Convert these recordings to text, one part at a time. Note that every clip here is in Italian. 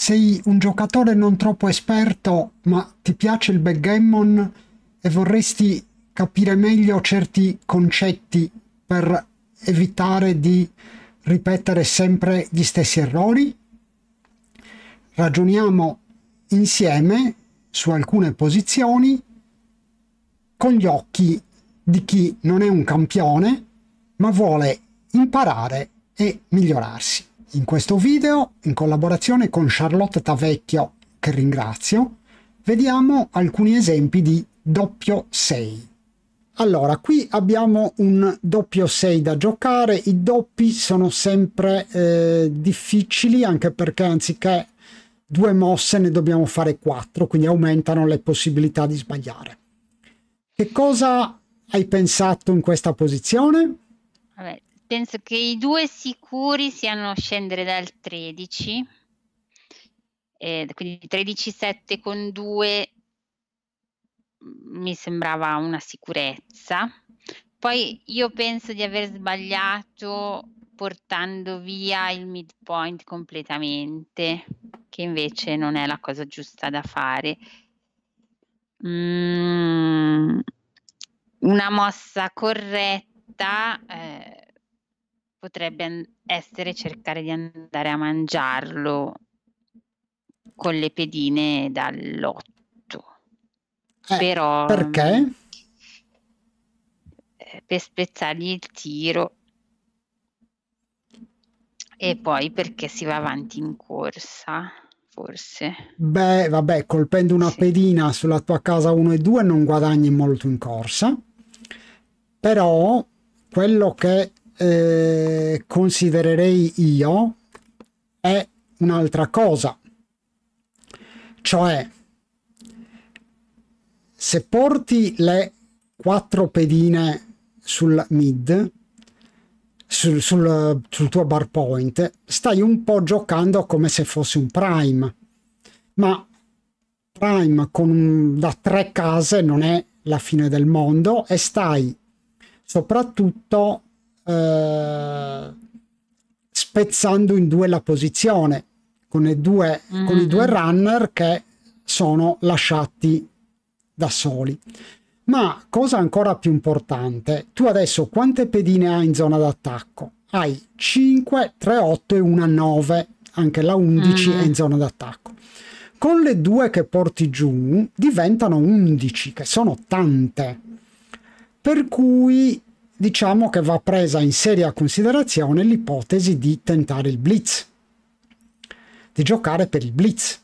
Sei un giocatore non troppo esperto, ma ti piace il backgammon e vorresti capire meglio certi concetti per evitare di ripetere sempre gli stessi errori? Ragioniamo insieme su alcune posizioni con gli occhi di chi non è un campione, ma vuole imparare e migliorarsi. In questo video, in collaborazione con Charlotte Tavecchio, che ringrazio, vediamo alcuni esempi di doppio 6. Allora, qui abbiamo un doppio 6 da giocare. I doppi sono sempre difficili, anche perché anziché 2 mosse ne dobbiamo fare 4, quindi aumentano le possibilità di sbagliare. Che cosa hai pensato in questa posizione? Vabbè, penso che i due sicuri siano scendere dal 13, quindi 13,7 con 2 mi sembrava una sicurezza. Poi io penso di aver sbagliato portando via il midpoint completamente, che invece non è la cosa giusta da fare. Una mossa corretta potrebbe essere cercare di andare a mangiarlo con le pedine dall'8. Però Perché? per spezzargli il tiro e poi perché si va avanti in corsa, forse. Beh, vabbè, colpendo una Sì. pedina sulla tua casa 1 e 2 non guadagni molto in corsa, però quello che considererei io è un'altra cosa, cioè se porti le 4 pedine sul mid, sul tuo bar point, stai un po' giocando come se fosse un prime, ma prime da 3 case non è la fine del mondo e stai soprattutto spezzando in 2 la posizione con i due runner che sono lasciati da soli. Ma cosa ancora più importante, tu adesso quante pedine hai in zona d'attacco? Hai 5, 3, 8 e una 9, anche la 11 è in zona d'attacco. Con le 2 che porti giù diventano 11, che sono tante. Per cui diciamo che va presa in seria considerazione l'ipotesi di tentare il blitz, di giocare per il blitz.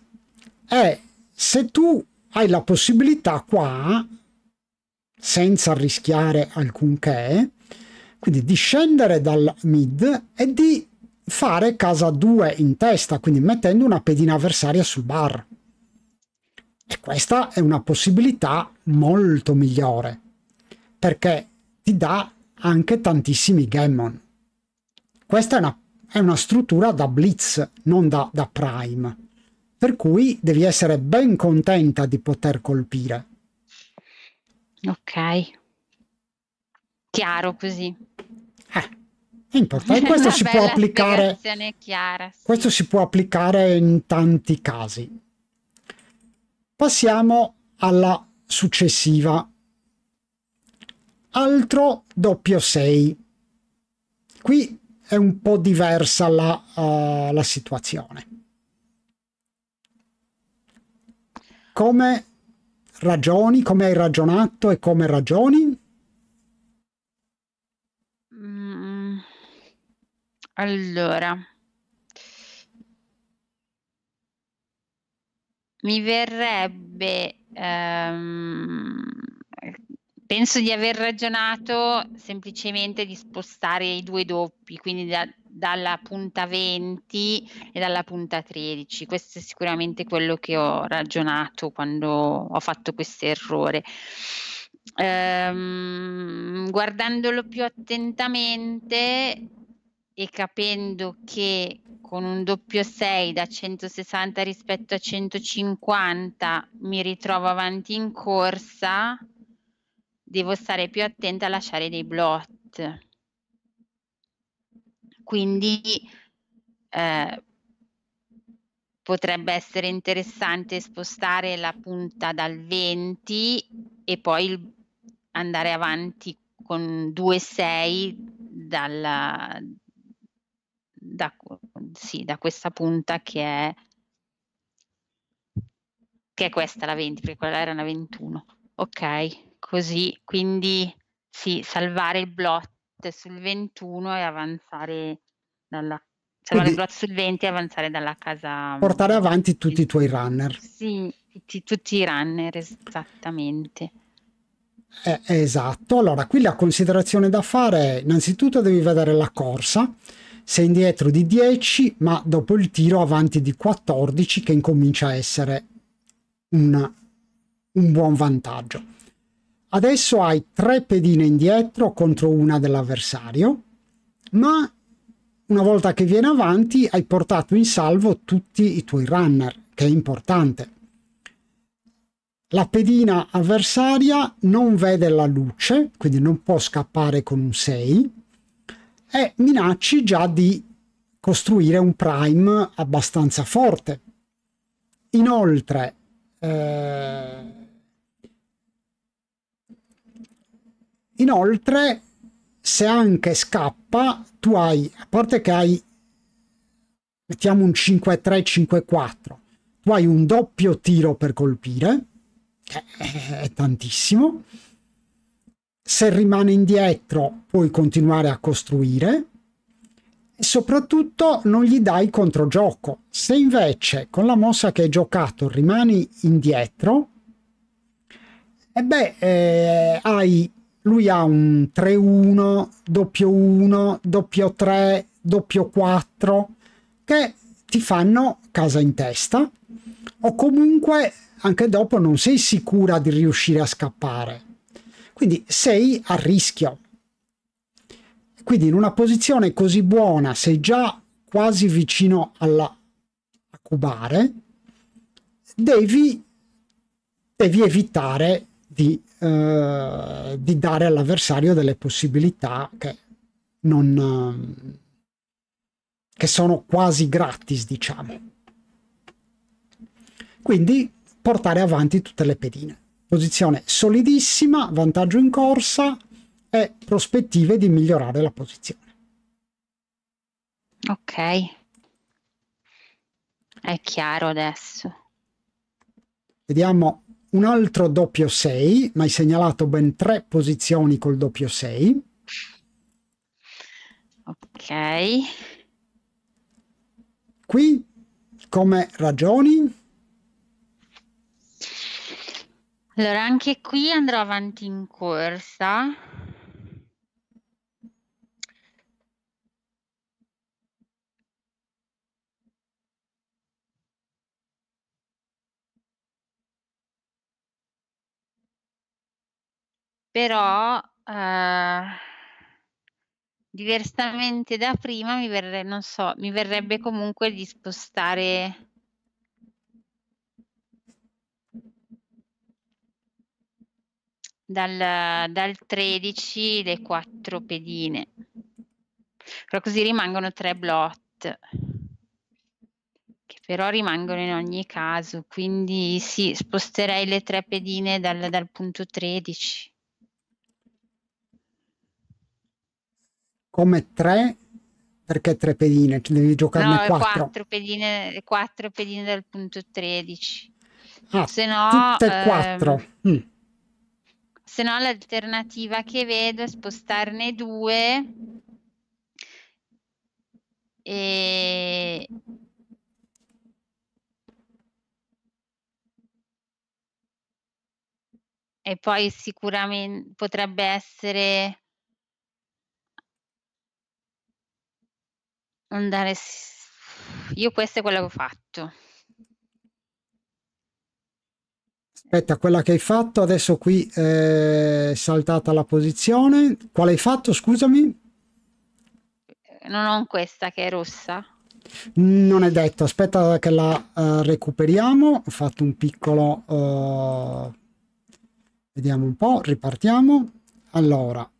E se tu hai la possibilità qua, senza rischiare alcunché, quindi di scendere dal mid e di fare casa 2 in testa, quindi mettendo una pedina avversaria sul bar. E questa è una possibilità molto migliore, perché ti dà anche tantissimi gammon. Questa è una struttura da blitz, non da prime, per cui devi essere ben contenta di poter colpire. Ok, chiaro così. È importante. Questo si può applicare. Chiara, sì. Questo si può applicare in tanti casi. Passiamo alla successiva. Altro doppio 6. Qui è un po' diversa la situazione. Come ragioni, come hai ragionato e come ragioni? Allora, mi verrebbe, penso di aver ragionato semplicemente di spostare i 2 doppi, quindi dalla punta 20 e dalla punta 13. Questo è sicuramente quello che ho ragionato quando ho fatto questo errore. Guardandolo più attentamente e capendo che con un doppio 6 da 160 rispetto a 150 mi ritrovo avanti in corsa, devo stare più attenta a lasciare dei blot. Quindi potrebbe essere interessante spostare la punta dal 20 e poi andare avanti con 2,6 da questa punta che è questa la 20, perché quella era una 21. Ok, così, quindi sì, salvare il blot sul 21 e avanzare salvare il Quindi blot sul 20 e avanzare dalla casa. portare avanti tutti i tuoi runner. Sì, tutti i runner, esattamente. Esatto. Allora, qui la considerazione da fare è: innanzitutto devi vedere la corsa, sei indietro di 10, ma dopo il tiro avanti di 14, che incomincia a essere un buon vantaggio. Adesso hai 3 pedine indietro contro una dell'avversario, ma una volta che viene avanti hai portato in salvo tutti i tuoi runner, che è importante. La pedina avversaria non vede la luce, quindi non può scappare con un 6, e minacci già di costruire un prime abbastanza forte. Inoltre, se anche scappa, tu hai, a parte che hai, mettiamo un 5-3, 5-4, tu hai un doppio tiro per colpire, che è tantissimo. Se rimane indietro puoi continuare a costruire e soprattutto non gli dai controgioco. Se invece con la mossa che hai giocato rimani indietro, lui ha un 3-1, doppio 1, doppio 3, doppio 4 che ti fanno casa in testa, o comunque anche dopo non sei sicura di riuscire a scappare, quindi sei a rischio. Quindi in una posizione così buona, sei già quasi vicino a cubare, devi evitare di dare all'avversario delle possibilità che sono quasi gratis, diciamo. Quindi portare avanti tutte le pedine. Posizione solidissima, vantaggio in corsa e prospettive di migliorare la posizione. Ok, è chiaro adesso. Vediamo un altro doppio 6, ma hai segnalato ben 3 posizioni col doppio 6. Ok. Qui come ragioni? Allora, anche qui andrò avanti in corsa. Però diversamente da prima mi verrebbe comunque di spostare dal 13 le 4 pedine, però così rimangono 3 blot che però rimangono in ogni caso, quindi sì, sposterei le 3 pedine dal punto 13. Come 3? Perché 3 pedine? Devi giocarne No, 4. 4 pedine dal punto 13. Ah, Se no, tutte e 4. se no l'alternativa che vedo è spostarne 2 e poi sicuramente potrebbe essere andare. Io questo è quello che ho fatto. Aspetta, quella che hai fatto adesso qui è saltata la posizione. Quale hai fatto, scusami? Non ho questa che è rossa. Non è detto, aspetta che la recuperiamo. Ho fatto un piccolo vediamo un po', ripartiamo. Allora,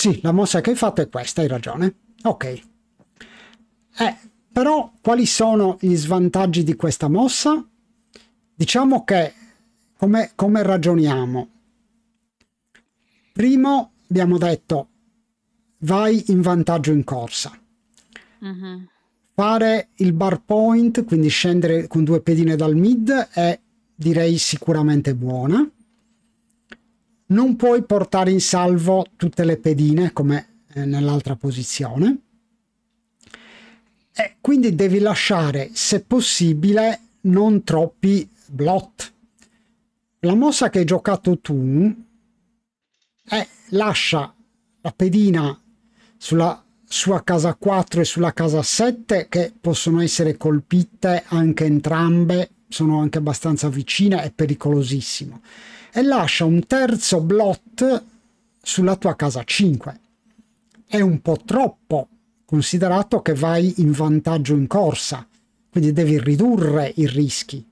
Sì, la mossa che hai fatto è questa, hai ragione. Ok. Però quali sono gli svantaggi di questa mossa? Diciamo che come ragioniamo? Primo abbiamo detto vai in vantaggio in corsa. Fare il bar point, quindi scendere con 2 pedine dal mid, è direi sicuramente buona. Non puoi portare in salvo tutte le pedine come nell'altra posizione. E quindi devi lasciare, se possibile, non troppi blot. La mossa che hai giocato tu lascia la pedina sulla sua casa 4 e sulla casa 7, che possono essere colpite anche entrambe, sono anche abbastanza vicine, è pericolosissimo, e lascia un terzo blot sulla tua casa 5. È un po' troppo, considerato che vai in vantaggio in corsa, quindi devi ridurre i rischi.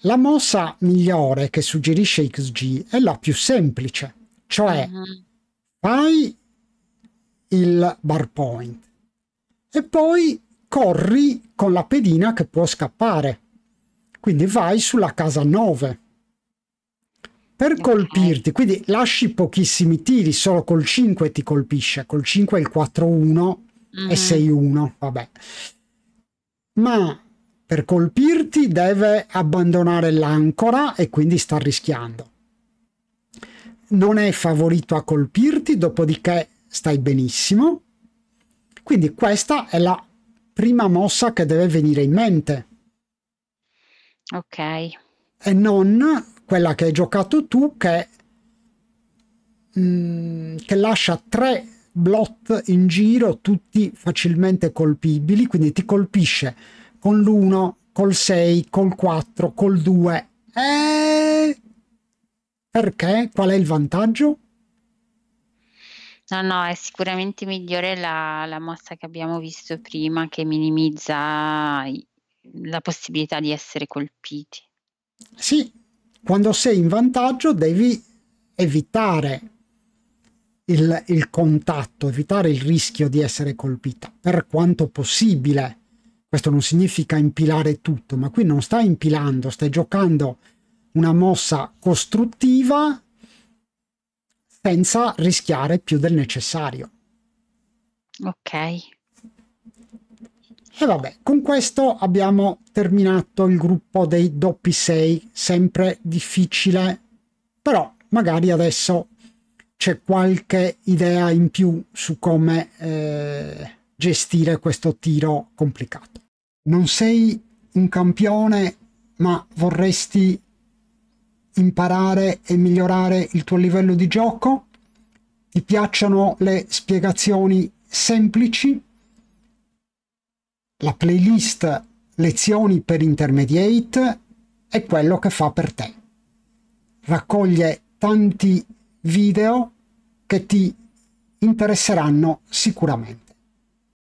La mossa migliore che suggerisce XG è la più semplice, cioè fai il bar point e poi corri con la pedina che può scappare, quindi vai sulla casa 9 per colpirti, quindi lasci pochissimi tiri, solo col 5 ti colpisce, col 5 il 4-1 e 6-1, vabbè, ma per colpirti deve abbandonare l'ancora e quindi sta rischiando. Non è favorito a colpirti, dopodiché stai benissimo. Quindi questa è la prima mossa che deve venire in mente. Ok. E non quella che hai giocato tu, che lascia 3 blot in giro, tutti facilmente colpibili, quindi ti colpisce con l'1, col 6, col 4, col 2. Perché? Qual è il vantaggio? No, è sicuramente migliore la mossa che abbiamo visto prima, che minimizza la possibilità di essere colpiti. Sì, quando sei in vantaggio devi evitare il contatto, evitare il rischio di essere colpita per quanto possibile. Questo non significa impilare tutto, ma qui non stai impilando, stai giocando una mossa costruttiva senza rischiare più del necessario. Ok. E vabbè, con questo abbiamo terminato il gruppo dei doppi 6, sempre difficile, però magari adesso c'è qualche idea in più su come gestire questo tiro complicato. Non sei un campione, ma vorresti imparare e migliorare il tuo livello di gioco? Ti piacciono le spiegazioni semplici? La playlist Lezioni per Intermediate è quello che fa per te. Raccoglie tanti video che ti interesseranno sicuramente.